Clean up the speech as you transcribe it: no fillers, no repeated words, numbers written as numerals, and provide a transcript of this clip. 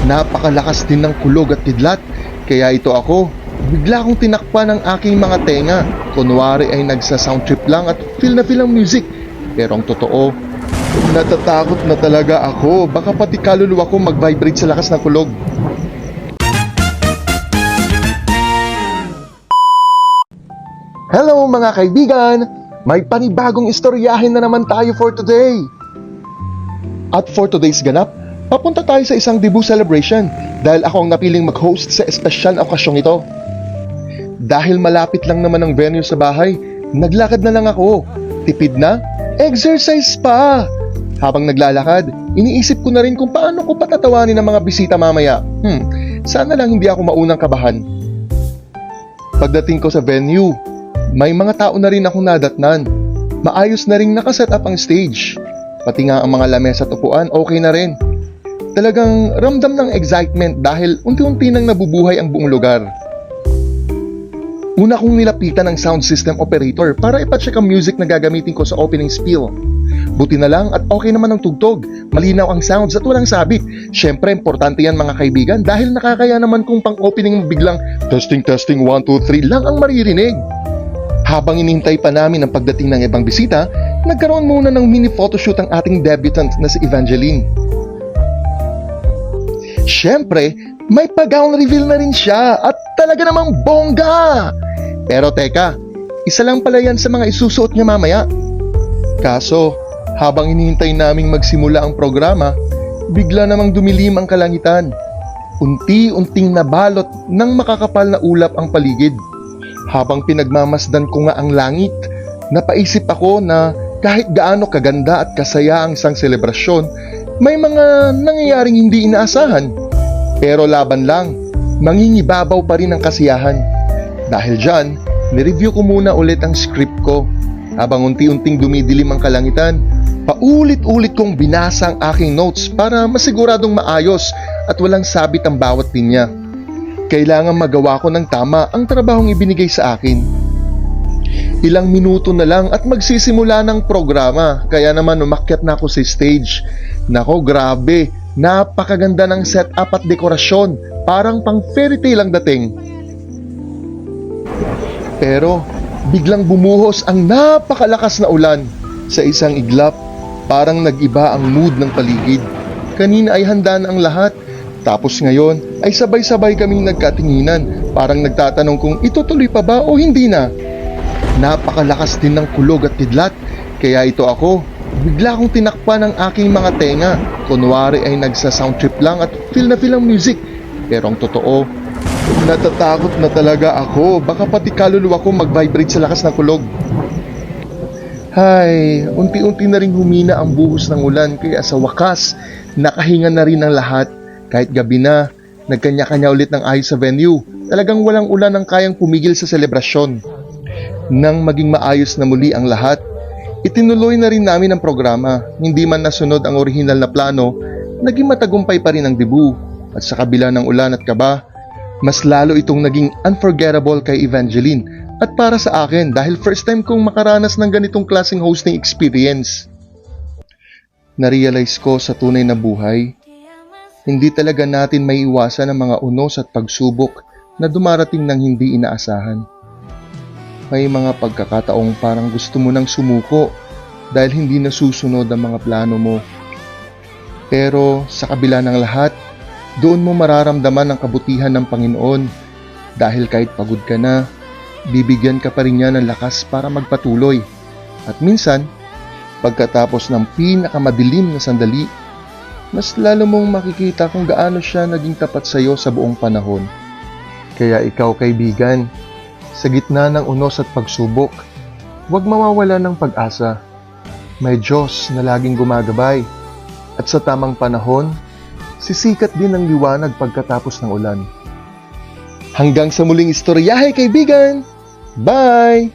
Napakalakas din ng kulog at kidlat, kaya ito ako. Bigla kong tinakpan ang aking mga tenga. Kunwari ay nagsa-sound trip lang at feel na feel ang music. Pero ang totoo, natatakot na talaga ako. Baka pati kaluluwa ko mag-vibrate sa lakas ng kulog. Hello mga kaibigan! May panibagong istoryahin na naman tayo for today. At for today's ganap, papunta tayo sa isang debut celebration dahil ako ang napiling mag-host sa espesyal na okasyong ito. Dahil malapit lang naman ang venue sa bahay, naglakad na lang ako. Tipid na, exercise pa! Habang naglalakad, iniisip ko na rin kung paano ko patatawanin ang mga bisita mamaya. Sana lang hindi ako maunang kabahan. Pagdating ko sa venue, may mga tao na rin akong nadatnan. Maayos na rin nakaset up ang stage. Pati nga ang mga lamesa at upuan, okay na rin. Talagang ramdam ng excitement dahil unti-unti nang nabubuhay ang buong lugar. Una kong nilapitan ang sound system operator para ipacheck ang music na gagamitin ko sa opening spiel. Buti na lang at okay naman ang tugtog. Malinaw ang sounds at walang sabit. Syempre, importante yan mga kaibigan dahil nakakaya naman kung pang-opening biglang testing, 1, 2, 3 lang ang maririnig. Habang inihintay pa namin ang pagdating ng ibang bisita, nagkaroon muna ng mini photoshoot ang ating debutant na si Evangeline. Syempre, may pag-gown reveal na rin siya at talaga namang bongga! Pero teka, isa lang pala yan sa mga isusuot niya mamaya. Kaso, habang inihintay naming magsimula ang programa, bigla namang dumilim ang kalangitan. Unti-unting nabalot ng makakapal na ulap ang paligid. Habang pinagmamasdan ko nga ang langit, napaisip ako na kahit gaano kaganda at kasaya ang isang selebrasyon, may mga nangyayaring hindi inaasahan. Pero laban lang, mangingibabaw pa rin ang kasiyahan. Dahil dyan, nireview ko muna ulit ang script ko. Habang unti-unting dumidilim ang kalangitan, paulit-ulit kong binasa ang aking notes para masiguradong maayos at walang sabit ang bawat linya. Kailangan magawa ko ng tama ang trabahong ibinigay sa akin. Ilang minuto na lang at magsisimula ng programa, kaya naman umakyat na ako sa stage. Nako, grabe, napakaganda ng setup at dekorasyon, parang pang fairy tale ang dating. Pero biglang bumuhos ang napakalakas na ulan. Sa isang iglap, parang nag-iba ang mood ng paligid. Kanina ay handa na ang lahat. Tapos ngayon ay sabay-sabay kaming nagkatinginan, parang nagtatanong kung itutuloy pa ba o hindi na. Napakalakas din ng kulog at kidlat, kaya ito ako. Bigla kong tinakpan ang aking mga tenga. Kunwari ay nagsa-sound trip lang at feel na feel ang music. Pero ang totoo, natatakot na talaga ako. Baka pati kaluluwa ko mag-vibrate sa lakas ng kulog. Hay, unti-unti na rin humina ang buhos ng ulan, kaya sa wakas, nakahinga na rin ang lahat. Kahit gabi na, nagkanya-kanya ulit ng ayos sa venue. Talagang walang ulan ang kayang pumigil sa selebrasyon. Nang maging maayos na muli ang lahat, itinuloy na rin namin ang programa. Hindi man nasunod ang orihinal na plano, naging matagumpay pa rin ang debut. At sa kabila ng ulan at kaba, mas lalo itong naging unforgettable kay Evangeline at para sa akin dahil first time kong makaranas ng ganitong klaseng hosting experience. Narealize ko sa tunay na buhay, hindi talaga natin maiiwasan ang mga unos at pagsubok na dumarating ng hindi inaasahan. May mga pagkakataong parang gusto mo nang sumuko dahil hindi nasusunod ang mga plano mo. Pero sa kabila ng lahat, doon mo mararamdaman ang kabutihan ng Panginoon dahil kahit pagod ka na, bibigyan ka pa rin niya ng lakas para magpatuloy. At minsan, pagkatapos ng pinakamadilim na sandali, mas lalo mong makikita kung gaano siya naging tapat sa iyo sa buong panahon. Kaya ikaw kaibigan, sa gitna ng unos at pagsubok, huwag mawawala ng pag-asa. May Diyos na laging gumagabay at sa tamang panahon, sisikat din ang liwanag pagkatapos ng ulan. Hanggang sa muling istoryahe kaibigan! Bye!